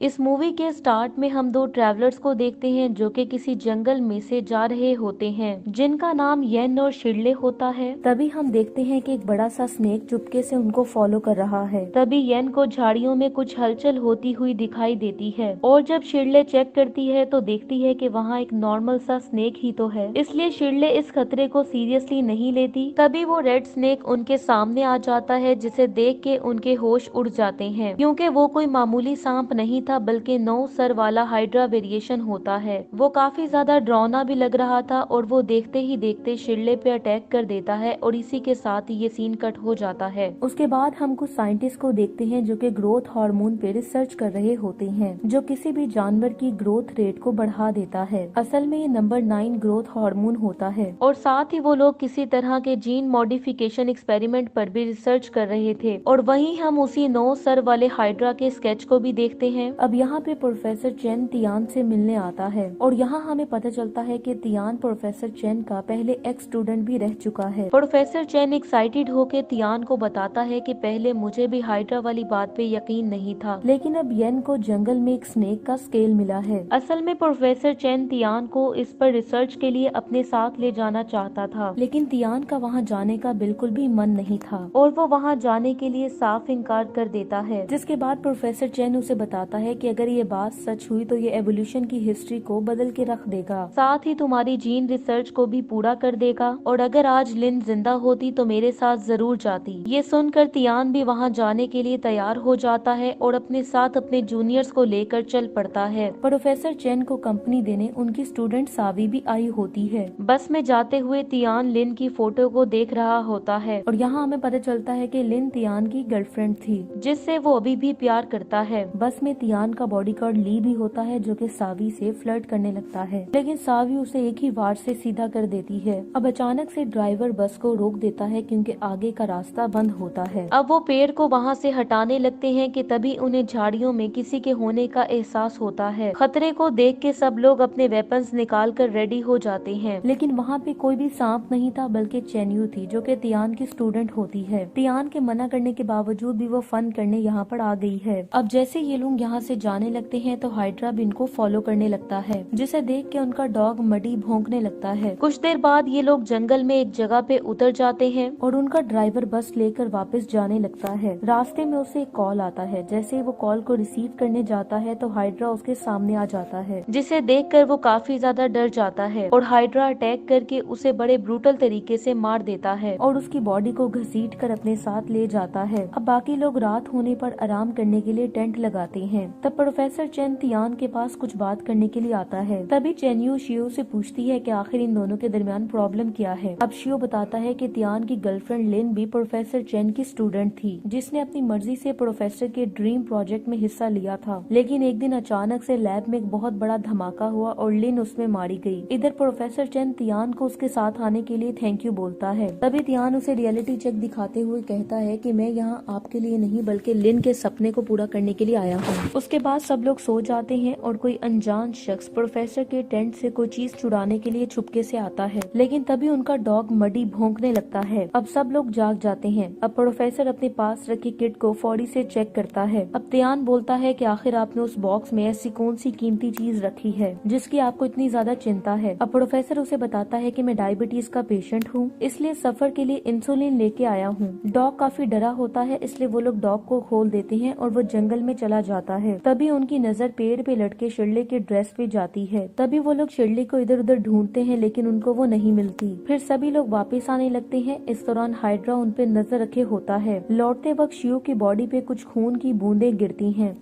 इस मूवी के स्टार्ट में हम दो ट्रैवलर्स को देखते हैं जो कि किसी जंगल में से जा रहे होते हैं, जिनका नाम येन और शिरले होता है। तभी हम देखते हैं कि एक बड़ा सा स्नेक चुपके से उनको फॉलो कर रहा है। तभी येन को झाड़ियों में कुछ हलचल होती हुई दिखाई देती है और जब शिरले चेक करती है तो देखती है कि वहाँ एक नॉर्मल सा स्नेक ही तो है, इसलिए शिरले इस खतरे को सीरियसली नहीं लेती। तभी वो रेड स्नेक उनके सामने आ जाता है, जिसे देख के उनके होश उड़ जाते हैं, क्योंकि वो कोई मामूली सांप नहीं था बल्कि 9 सर वाला हाइड्रा वेरिएशन होता है। वो काफी ज्यादा डरावना भी लग रहा था और वो देखते ही देखते शिरले पे अटैक कर देता है और इसी के साथ ये सीन कट हो जाता है। उसके बाद हम कुछ साइंटिस्ट को देखते हैं जो कि ग्रोथ हार्मोन पे रिसर्च कर रहे होते हैं, जो किसी भी जानवर की ग्रोथ रेट को बढ़ा देता है। असल में ये नंबर 9 ग्रोथ हार्मोन होता है और साथ ही वो लोग किसी तरह के जीन मॉडिफिकेशन एक्सपेरिमेंट पर भी रिसर्च कर रहे थे। और वहीं हम उसी 9 सर वाले हाइड्रा के स्केच को भी देखते हैं। अब यहाँ पे प्रोफेसर चेन तियान से मिलने आता है और यहाँ हमें पता चलता है कि तियान प्रोफेसर चेन का पहले एक्स स्टूडेंट भी रह चुका है। प्रोफेसर चेन एक्साइटेड होकर तियान को बताता है कि पहले मुझे भी हाइड्रा वाली बात पे यकीन नहीं था, लेकिन अब येन को जंगल में एक स्नेक का स्केल मिला है। असल में प्रोफेसर चेन तियान को इस पर रिसर्च के लिए अपने साथ ले जाना चाहता था, लेकिन तियान का वहाँ जाने का बिल्कुल भी मन नहीं था और वो वहाँ जाने के लिए साफ इनकार कर देता है। जिसके बाद प्रोफेसर चेन उसे बताता है कि अगर ये बात सच हुई तो ये एवोल्यूशन की हिस्ट्री को बदल के रख देगा, साथ ही तुम्हारी जीन रिसर्च को भी पूरा कर देगा। और अगर आज लिन जिंदा होती तो मेरे साथ जरूर जाती। ये सुनकर तियान भी वहाँ जाने के लिए तैयार हो जाता है और अपने साथ अपने जूनियर्स को लेकर चल पड़ता है। प्रोफेसर चेन को कंपनी देने उनकी स्टूडेंट सावी भी आई होती है। बस में जाते हुए तियान लिन की फोटो को देख रहा होता है और यहाँ हमें पता चलता है कि लिन तियान की गर्लफ्रेंड थी, जिससे वो अभी भी प्यार करता है। बस में तियान का बॉडीगार्ड ली भी होता है जो कि सावी से फ्लर्ट करने लगता है, लेकिन सावी उसे एक ही वार से सीधा कर देती है। अब अचानक से ड्राइवर बस को रोक देता है क्योंकि आगे का रास्ता बंद होता है। अब वो पेड़ को वहाँ से हटाने लगते हैं कि तभी उन्हें झाड़ियों में किसी के होने का एहसास होता है। खतरे को देख के सब लोग अपने वेपन्स निकाल कर रेडी हो जाते हैं, लेकिन वहाँ पे कोई भी सांप नहीं था बल्कि चेन्यू थी जो कि तियान की स्टूडेंट होती है। तियान के मना करने के बावजूद भी वो फन करने यहाँ पर आ गई है। अब जैसे ये लोग यहाँ से जाने लगते हैं तो हाइड्रा भी इनको फॉलो करने लगता है, जिसे देख के उनका डॉग मडी भौंकने लगता है। कुछ देर बाद ये लोग जंगल में एक जगह पे उतर जाते हैं और उनका ड्राइवर बस लेकर वापस जाने लगता है। रास्ते में उसे एक कॉल आता है। जैसे ही वो कॉल को रिसीव करने जाता है तो हाइड्रा उसके सामने आ जाता है, जिसे देखकर वो काफी ज्यादा डर जाता है और हाइड्रा अटैक करके उसे बड़े ब्रूटल तरीके से मार देता है और उसकी बॉडी को घसीट कर अपने साथ ले जाता है। अब बाकी लोग रात होने पर आराम करने के लिए टेंट लगाते हैं। तब प्रोफेसर चेन तियान के पास कुछ बात करने के लिए आता है। तभी चेन्यू शियो से पूछती है कि आखिर इन दोनों के दरमियान प्रॉब्लम क्या है। अब शियो बताता है कि तियान की गर्लफ्रेंड लिन भी प्रोफेसर चेन की स्टूडेंट थी, जिसने अपनी मर्जी से प्रोफेसर के ड्रीम प्रोजेक्ट में हिस्सा लिया था, लेकिन एक दिन अचानक से लैब में एक बहुत बड़ा धमाका हुआ और लिन उसमें मारी गई। इधर प्रोफेसर चेन तियान को उसके साथ आने के लिए थैंक यू बोलता है। तभी तियान उसे रियलिटी चेक दिखाते हुए कहता है कि मैं यहाँ आपके लिए नहीं बल्कि लिन के सपने को पूरा करने के लिए आया हूँ। उसके बाद सब लोग सो जाते हैं और कोई अनजान शख्स प्रोफेसर के टेंट से कोई चीज चुराने के लिए छुपके से आता है, लेकिन तभी उनका डॉग मडी भौंकने लगता है। अब सब लोग जाग जाते हैं। अब प्रोफेसर अपने पास रखी किट को फौरी से चेक करता है। अब तियान बोलता है कि आखिर आपने उस बॉक्स में ऐसी कौन सी कीमती चीज रखी है जिसकी आपको इतनी ज्यादा चिंता है। अब प्रोफेसर उसे बताता है कि मैं डायबिटीज का पेशेंट हूँ, इसलिए सफर के लिए इंसुलिन लेके आया हूँ। डॉग काफी डरा होता है, इसलिए वो लोग डॉग को खोल देते हैं और वो जंगल में चला जाता है। तभी उनकी नजर पेड़ पे लटके शिरले के ड्रेस पे जाती है। तभी वो लोग शिरले को इधर उधर ढूंढते हैं, लेकिन उनको वो नहीं मिलती। फिर सभी लोग वापस आने लगते हैं। इस दौरान हाइड्रा उन पे नजर रखे होता है। लौटते वक्त शियो की बॉडी पे कुछ खून की बूंदें गिरती हैं,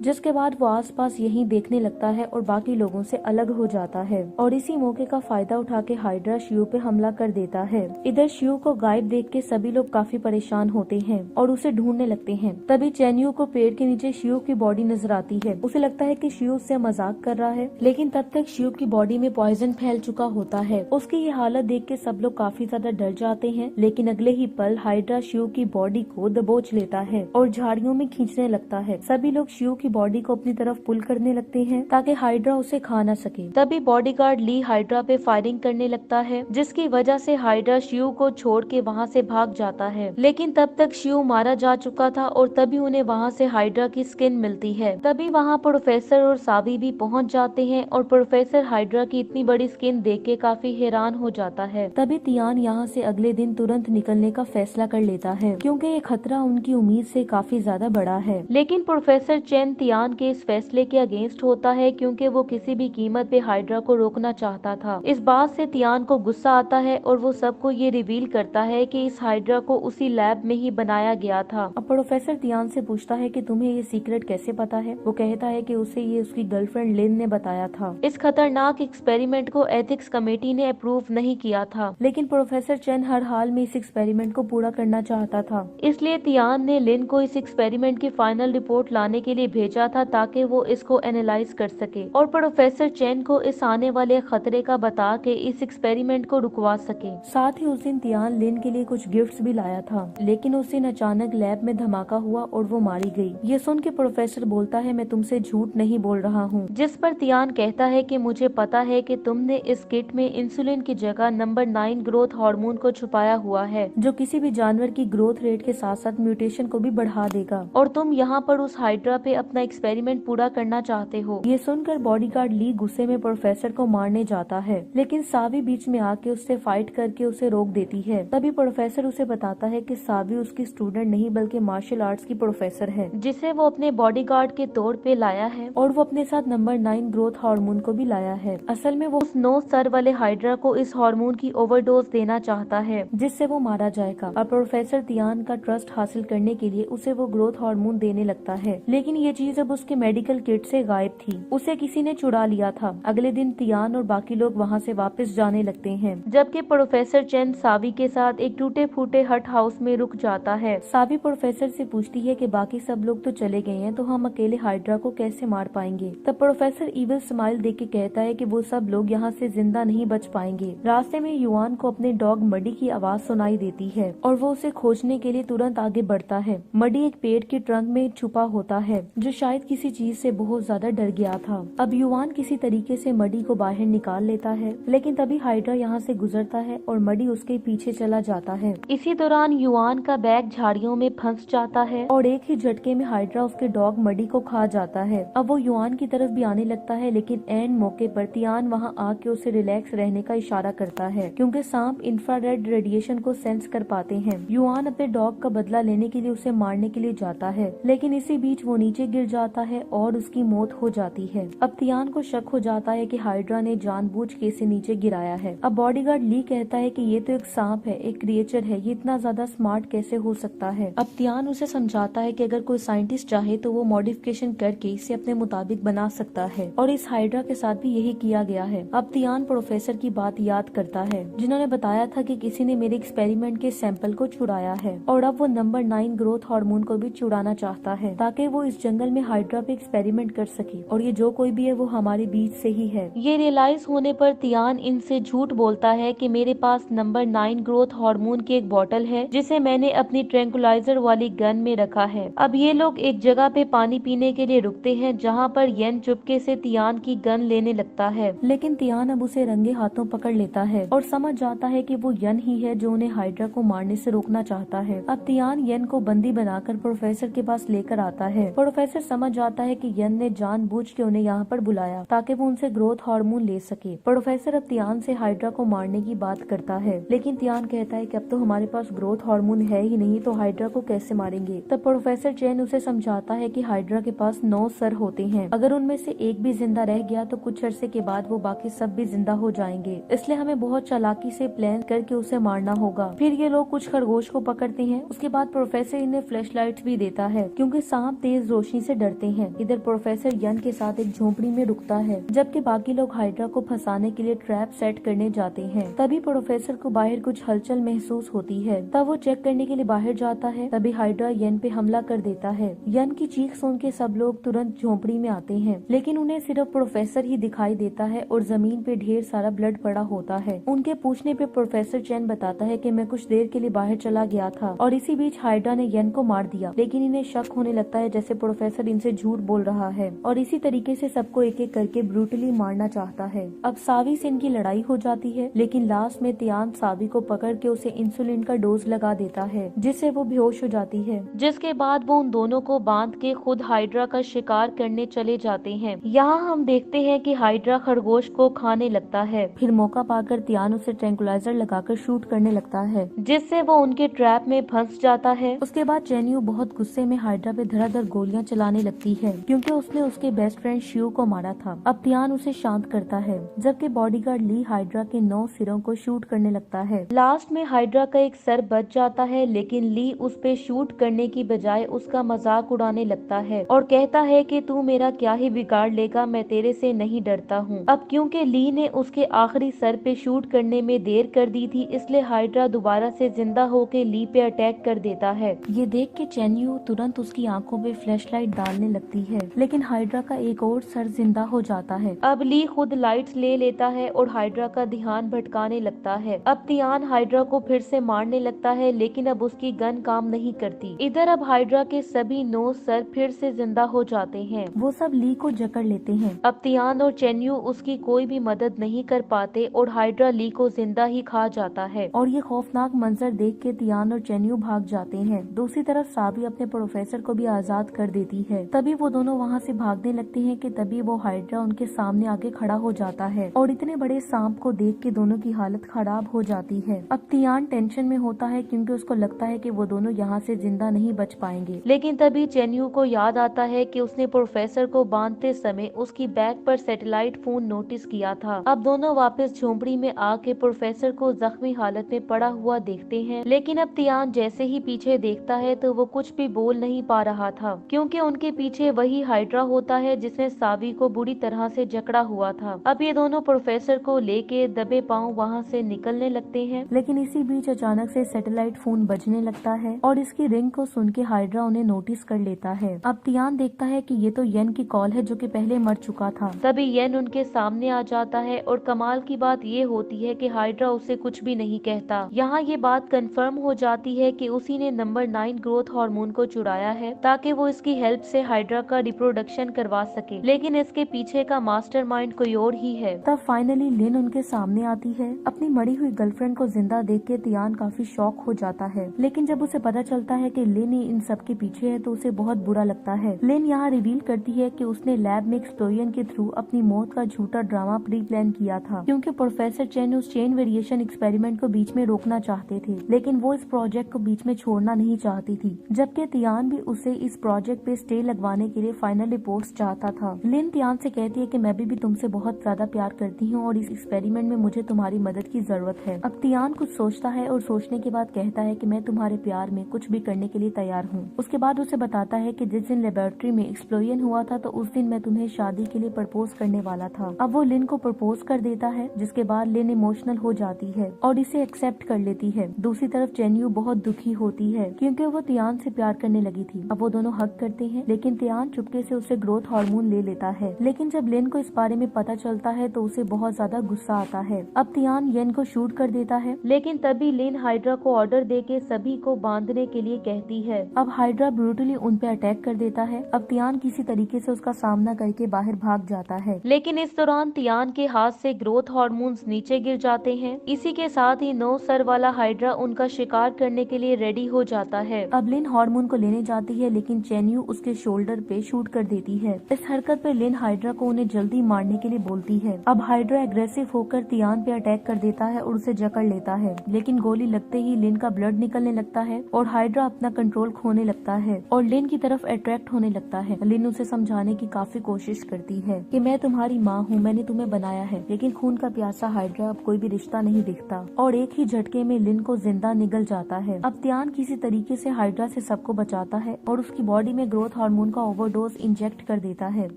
जिसके बाद वो आसपास यहीं देखने लगता है और बाकी लोगों से अलग हो जाता है। और इसी मौके का फायदा उठा के हाइड्रा शियो पे हमला कर देता है। इधर शियो को गायब देख के सभी लोग काफी परेशान होते हैं और उसे ढूंढने लगते हैं। तभी चेन्यू को पेड़ के नीचे शियो की बॉडी नजर आती है। उसे लगता है कि शियो उससे मजाक कर रहा है, लेकिन तब तक शियो की बॉडी में पॉइजन फैल चुका होता है। उसकी ये हालत देख के सब लोग काफी ज्यादा डर जाते हैं, लेकिन अगले ही पल हाइड्रा शियो की बॉडी को दबोच लेता है और झाड़ियों में खींचने लगता है। सभी लोग शियो की बॉडी को अपनी तरफ पुल करने लगते हैं ताकि हाइड्रा उसे खा न सके। तभी बॉडीगार्ड ली हाइड्रा पे फायरिंग करने लगता है, जिसकी वजह से हाइड्रा शिव को छोड़ के वहाँ से भाग जाता है। लेकिन तब तक शिव मारा जा चुका था और तभी उन्हें वहाँ से हाइड्रा की स्किन मिलती है। तभी वहाँ प्रोफेसर और सावी भी पहुँच जाते हैं और प्रोफेसर हाइड्रा की इतनी बड़ी स्किन देख के काफी हैरान हो जाता है। तभी तियान यहाँ से अगले दिन तुरंत निकलने का फैसला कर लेता है, क्योंकि ये खतरा उनकी उम्मीद से काफी ज्यादा बड़ा है। लेकिन प्रोफेसर चेन तियान के इस फैसले के अगेंस्ट होता है, क्योंकि वो किसी भी कीमत पे हाइड्रा को रोकना चाहता था। इस बात से तियान को गुस्सा आता है और वो सबको ये रिवील करता है कि इस हाइड्रा को उसी लैब में ही बनाया गया था। अब प्रोफेसर तियान से पूछता है कि तुम्हें ये सीक्रेट कैसे पता है। वो कहता है कि उसे ये उसकी गर्लफ्रेंड लिन ने बताया था। इस खतरनाक एक्सपेरिमेंट को एथिक्स कमेटी ने अप्रूव नहीं किया था, लेकिन प्रोफेसर चेन हर हाल में इस एक्सपेरिमेंट को पूरा करना चाहता था। इसलिए तियान ने लिन को इस एक्सपेरिमेंट की फाइनल रिपोर्ट लाने के लिए भेजा था ताकि वो इसको एनालाइज कर सके और प्रोफेसर चेन को इस आने वाले खतरे का बता के इस एक्सपेरिमेंट को रुकवा सके। साथ ही उस दिन तियान लिन के लिए कुछ गिफ्ट्स भी लाया था, लेकिन उस दिन अचानक लैब में धमाका हुआ और वो मारी गई। ये सुन के प्रोफेसर बोलता है, मैं तुमसे झूठ नहीं बोल रहा हूँ। जिस पर तियान कहता है कि मुझे पता है कि तुमने इस किट में इंसुलिन की जगह नंबर 9 ग्रोथ हार्मोन को छुपाया हुआ है, जो किसी भी जानवर की ग्रोथ रेट के साथ साथ म्यूटेशन को भी बढ़ा देगा, और तुम यहाँ पर उस हाइड्रा पे अपना एक्सपेरिमेंट पूरा करना चाहते हो। ये सुनकर बॉडीगार्ड ली गुस्से में प्रोफेसर को मारने जाता है, लेकिन सावी बीच में आके उससे फाइट करके उसे रोक देती है। तभी प्रोफेसर उसे बताता है कि सावी उसकी स्टूडेंट नहीं बल्कि मार्शल आर्ट्स की प्रोफेसर है, जिसे वो अपने बॉडीगार्ड के तौर पे लाया है, और वो अपने साथ नंबर 9 ग्रोथ हार्मोन को भी लाया है। असल में वो उस 9 सर वाले हाइड्रा को इस हार्मोन की ओवरडोज देना चाहता है, जिससे वो मारा जाएगा। और प्रोफेसर तियान का ट्रस्ट हासिल करने के लिए उसे वो ग्रोथ हार्मोन देने लगता है, लेकिन ये चीज अब उसके मेडिकल किट से गायब थी। उसे किसी ने चुरा लिया था। अगले दिन तियान और बाकी लोग वहाँ से वापस जाने लगते हैं, जबकि प्रोफेसर चेन सावी के साथ एक टूटे फूटे हट हाउस में रुक जाता है। सावी प्रोफेसर से पूछती है कि बाकी सब लोग तो चले गए हैं, तो हम अकेले हाइड्रा को कैसे मार पाएंगे। तब प्रोफेसर इविल स्माइल देख के कहता है कि वो सब लोग यहाँ से जिंदा नहीं बच पाएंगे। रास्ते में युआन को अपने डॉग मडी की आवाज सुनाई देती है और वो उसे खोजने के लिए तुरंत आगे बढ़ता है। मडी एक पेड़ के ट्रंक में छुपा होता है, जो शायद किसी चीज से बहुत ज्यादा डर गया था। अब युआन किसी तरीके से मडी को बाहर निकाल लेता है, लेकिन तभी हाइड्रा यहाँ से गुजरता है और मडी उसके पीछे चला जाता है। इसी दौरान युआन का बैग झाड़ियों में फंस जाता है और एक ही झटके में हाइड्रा उसके डॉग मडी को खा जाता है। अब वो युआन की तरफ भी आने लगता है, लेकिन एंड मौके पर तियान वहाँ आके उसे रिलैक्स रहने का इशारा करता है, क्योंकि सांप इंफ्रारेड रेडिएशन को सेंस कर पाते हैं। युआन अपने डॉग का बदला लेने के लिए उसे मारने के लिए जाता है, लेकिन इसी बीच वो नीचे गिर जाता है और उसकी मौत हो जाती है। अब तियान को शक हो जाता है कि हाइड्रा ने जानबूझ के इसे नीचे गिराया है। अब बॉडीगार्ड ली कहता है कि ये तो एक सांप है, एक क्रिएचर है, ये इतना ज्यादा स्मार्ट कैसे हो सकता है। अब तियान उसे समझाता है कि अगर कोई साइंटिस्ट चाहे तो वो मॉडिफिकेशन करके इसे अपने मुताबिक बना सकता है, और इस हाइड्रा के साथ भी यही किया गया है। अब तियान प्रोफेसर की बात याद करता है, जिन्होंने बताया था कि किसी ने मेरे एक्सपेरिमेंट के सैंपल को चुराया है, और अब वो नंबर 9 ग्रोथ हार्मोन को भी चुराना चाहता है, ताकि वो इस जंगल में हाइड्रा पे एक्सपेरिमेंट कर सके, और ये जो कोई भी है वो हमारे बीच से ही है। ये रियलाइज होने पर तियान इनसे झूठ बोलता है कि मेरे पास नंबर 9 ग्रोथ हार्मोन की एक बोतल है, जिसे मैंने अपनी ट्रैंकुलाइजर वाली गन में रखा है। अब ये लोग एक जगह पे पानी पीने के लिए रुकते हैं, जहाँ पर येन चुपके से तियान की गन लेने लगता है, लेकिन तियान अब उसे रंगे हाथों पकड़ लेता है और समझ जाता है कि वो येन ही है जो उन्हें हाइड्रा को मारने से रोकना चाहता है। अब तियान येन को बंदी बनाकर प्रोफेसर के पास लेकर आता है। प्रोफेसर समझ जाता है कि येन ने जानबूझ के उन्हें यहाँ पर बुलाया ताकि वो उनसे ग्रोथ हार्मोन ले सके। प्रोफेसर अब तियान से हाइड्रा को मारने की बात करता है, लेकिन तियान कहता है कि अब तो हमारे पास ग्रोथ हार्मोन है ही नहीं, तो हाइड्रा को कैसे मारेंगे। तब प्रोफेसर चेन उसे समझाता है कि हाइड्रा के पास 9 सर होते हैं, अगर उनमें से एक भी जिंदा रह गया तो कुछ अरसे के बाद वो बाकी सब भी जिंदा हो जाएंगे, इसलिए हमें बहुत चालाकी से प्लान करके उसे मारना होगा। फिर ये लोग कुछ खरगोश को पकड़ते हैं। उसके बाद प्रोफेसर इन्हें फ्लैशलाइट्स भी देता है, क्योंकि सांप तेज रोशनी से डरते हैं। इधर प्रोफेसर यन के साथ एक झोपड़ी में रुकता है, जबकि बाकी लोग हाइड्रा को फंसाने के लिए ट्रैप सेट करने जाते हैं। तभी प्रोफेसर को बाहर कुछ हलचल महसूस होती है, तब वो चेक करने के लिए बाहर जाता है। तभी हाइड्रा यन पे हमला कर देता है। यन की चीख सुन के सब लोग तुरंत झोपड़ी में आते हैं, लेकिन उन्हें सिर्फ प्रोफेसर ही दिखाई देता है और जमीन पे ढेर सारा ब्लड पड़ा होता है। उनके पूछने पे प्रोफेसर चेन बताता है कि मैं कुछ देर के लिए बाहर चला गया था और इसी बीच हाइड्रा ने यन को मार दिया, लेकिन इन्हें शक होने लगता है जैसे प्रोफेसर प्रोफेसर इनसे झूठ बोल रहा है और इसी तरीके से सबको एक एक करके ब्रूटली मारना चाहता है। अब सावी से इनकी लड़ाई हो जाती है, लेकिन लास्ट में तियान सावी को पकड़ के उसे इंसुलिन का डोज लगा देता है, जिससे वो बेहोश हो जाती है। जिसके बाद वो उन दोनों को बांध के खुद हाइड्रा का शिकार करने चले जाते हैं। यहाँ हम देखते हैं कि हाइड्रा खरगोश को खाने लगता है। फिर मौका पाकर तियान उसे ट्रैंकुलाइजर लगाकर शूट करने लगता है, जिससे वो उनके ट्रैप में फंस जाता है। उसके बाद चेन्यू बहुत गुस्से में हाइड्रा पे धड़ाधड़ गोलियां चलाने लगती है, क्योंकि उसने उसके बेस्ट फ्रेंड शिव को मारा था। अब तियान उसे शांत करता है, जबकि बॉडीगार्ड ली हाइड्रा के 9 सिरों को शूट करने लगता है। लास्ट में हाइड्रा का एक सर बच जाता है, लेकिन ली उस पे शूट करने की बजाय उसका मजाक उड़ाने लगता है और कहता है कि तू मेरा क्या ही बिगाड़ लेगा, मैं तेरे से नहीं डरता हूँ। अब क्योंकि ली ने उसके आखिरी सर पे शूट करने में देर कर दी थी, इसलिए हाइड्रा दोबारा से जिंदा होके ली पे अटैक कर देता है। ये देख के चेन्यू तुरंत उसकी आंखों पे फ्लैशलाइट डालने लगती है, लेकिन हाइड्रा का एक और सर जिंदा हो जाता है। अब ली खुद लाइट्स ले लेता है और हाइड्रा का ध्यान भटकाने लगता है। अब तियान हाइड्रा को फिर से मारने लगता है, लेकिन अब उसकी गन काम नहीं करती। इधर अब हाइड्रा के सभी 9 सर फिर से जिंदा हो जाते हैं। वो सब ली को जकड़ लेते हैं। अब तियान और चेन्यू उसकी कोई भी मदद नहीं कर पाते और हाइड्रा ली को जिंदा ही खा जाता है। और ये खौफनाक मंजर देख के तियान और चेन्यू भाग जाते हैं। दूसरी तरफ साबी अपने प्रोफेसर को भी आजाद कर देती है। तभी वो दोनों वहाँ से भागने लगते हैं कि तभी वो हाइड्रा उनके सामने आके खड़ा हो जाता है और इतने बड़े सांप को देख के दोनों की हालत खराब हो जाती है। अब तियान टेंशन में होता है, क्योंकि उसको लगता है कि वो दोनों यहाँ से जिंदा नहीं बच पाएंगे। लेकिन तभी चेन्यू को याद आता है कि उसने प्रोफेसर को बांधते समय उसकी बैग पर सैटेलाइट फोन नोटिस किया था। अब दोनों वापस झोंपड़ी में आके प्रोफेसर को जख्मी हालत में पड़ा हुआ देखते हैं, लेकिन अब तियान जैसे ही पीछे देखता है तो वो कुछ भी बोल नहीं पा रहा था, क्योंकि उनके पीछे वही हाइड्रा होता है जिसने सावी को बुरी तरह से जकड़ा हुआ था। अब ये दोनों प्रोफेसर को लेके दबे पांव वहाँ से निकलने लगते हैं, लेकिन इसी बीच अचानक से सैटेलाइट फोन बजने लगता है और इसकी रिंग को सुन के हाइड्रा उन्हें नोटिस कर लेता है। अब तियान देखता है कि ये तो येन की कॉल है, जो कि पहले मर चुका था। तभी येन उनके सामने आ जाता है और कमाल की बात ये होती है कि हाइड्रा उसे कुछ भी नहीं कहता। यहाँ ये बात कंफर्म हो जाती है कि उसी ने नंबर 9 ग्रोथ हार्मोन को चुराया है, ताकि वो इसकी हेल्प से हाइड्रा का रिप्रोडक्शन करवा सके, लेकिन इसके पीछे का मास्टरमाइंड कोई और ही है। तब फाइनली लिन उनके सामने आती है। अपनी मरी हुई गर्लफ्रेंड को जिंदा देख के तियान काफी शॉक हो जाता है, लेकिन जब उसे पता चलता है कि लिन ही इन सब के पीछे है तो उसे बहुत बुरा लगता है। लिन यहाँ रिवील करती है कि उसने लैब में एक्सप्लोजन के थ्रू अपनी मौत का झूठा ड्रामा प्री प्लान किया था, क्योंकि प्रोफेसर चेन उस चेन वेरिएशन एक्सपेरिमेंट को बीच में रोकना चाहते थे, लेकिन वो इस प्रोजेक्ट को बीच में छोड़ना नहीं चाहती थी, जबकि तियान भी उसे इस प्रोजेक्ट पे स्टे लगवाने के लिए फाइनल रिपोर्ट्स चाहता था। लिन तियान से कहती है कि मैं भी तुमसे बहुत ज्यादा प्यार करती हूँ और इस एक्सपेरिमेंट में मुझे तुम्हारी मदद की जरूरत है। अब तियान कुछ सोचता है और सोचने के बाद कहता है कि मैं तुम्हारे प्यार में कुछ भी करने के लिए तैयार हूँ। उसके बाद उसे बताता है कि जिस दिन लेबोरेटरी में एक्सप्लोजन हुआ था तो उस दिन मैं तुम्हें शादी के लिए प्रपोज करने वाला था। अब वो लिन को प्रपोज कर देता है, जिसके बाद लिन इमोशनल हो जाती है और इसे एक्सेप्ट कर लेती है। दूसरी तरफ चेन्यू बहुत दुखी होती है, क्योंकि वो तियान से प्यार करने लगी थी। अब वो दोनों हक करते हैं, लेकिन तियान चुपके से उसे ग्रोथ हार्मोन ले लेता है। लेकिन जब लिन को इस बारे में पता चलता है तो उसे बहुत ज्यादा गुस्सा आता है। अब तियान येन को शूट कर देता है, लेकिन तभी लिन हाइड्रा को ऑर्डर देके सभी को बांधने के लिए कहती है। अब हाइड्रा ब्रूटली उन पे अटैक कर देता है। अब तियान किसी तरीके से उसका सामना करके बाहर भाग जाता है, लेकिन इस दौरान तियान के हाथ से ग्रोथ हार्मोन्स नीचे गिर जाते हैं। इसी के साथ ही 9 सर वाला हाइड्रा उनका शिकार करने के लिए रेडी हो जाता है। अब लिन हार्मोन को लेने जाती है, लेकिन चेन्यू उसके शोल्डर पे शूट कर देती है। इस हरकत पे लिन हाइड्रा को उन्हें जल्दी मारने के लिए बोलती है। अब हाइड्रा एग्रेसिव होकर तियान पे अटैक कर देता है और उसे जकड़ लेता है, लेकिन गोली लगते ही लिन का ब्लड निकलने लगता है और हाइड्रा अपना कंट्रोल खोने लगता है और लिन की तरफ अट्रैक्ट होने लगता है। लिन उसे समझाने की काफी कोशिश करती है कि मैं तुम्हारी माँ हूँ, मैंने तुम्हें बनाया है, लेकिन खून का प्यासा हाइड्रा अब कोई भी रिश्ता नहीं दिखता और एक ही झटके में लिन को जिंदा निगल जाता है। अब तियान किसी तरीके से हाइड्रा से सबको बचाता है और उसकी बॉडी में ग्रोथ हार्मोन का ओवरडोज इंजेक्ट कर देता है।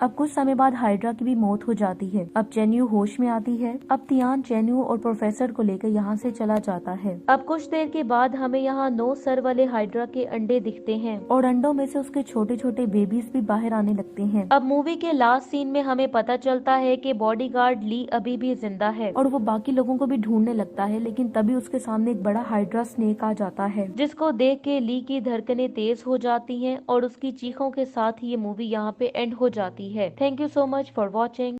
अब कुछ समय बाद हाइड्रा की भी मौत हो जाती है। अब चेन्यू होश में आती है। अब तियान चेन्यू और प्रोफेसर को लेकर यहाँ से चला जाता है। अब कुछ देर के बाद हमें यहाँ 9 सर वाले हाइड्रा के अंडे दिखते हैं और अंडों में से उसके छोटे छोटे बेबीज भी बाहर आने लगते हैं। अब मूवी के लास्ट सीन में हमें पता चलता है कि बॉडीगार्ड ली अभी भी जिंदा है और वो बाकी लोगों को भी ढूंढने लगता है, लेकिन तभी उसके सामने एक बड़ा हाइड्रा स्नेक आ जाता है, जिसको देख के ली की धड़कनें तेज हो जाती हैं और उसकी चीखों लेखों के साथ ही ये मूवी यहाँ पे एंड हो जाती है। Thank you so much for watching.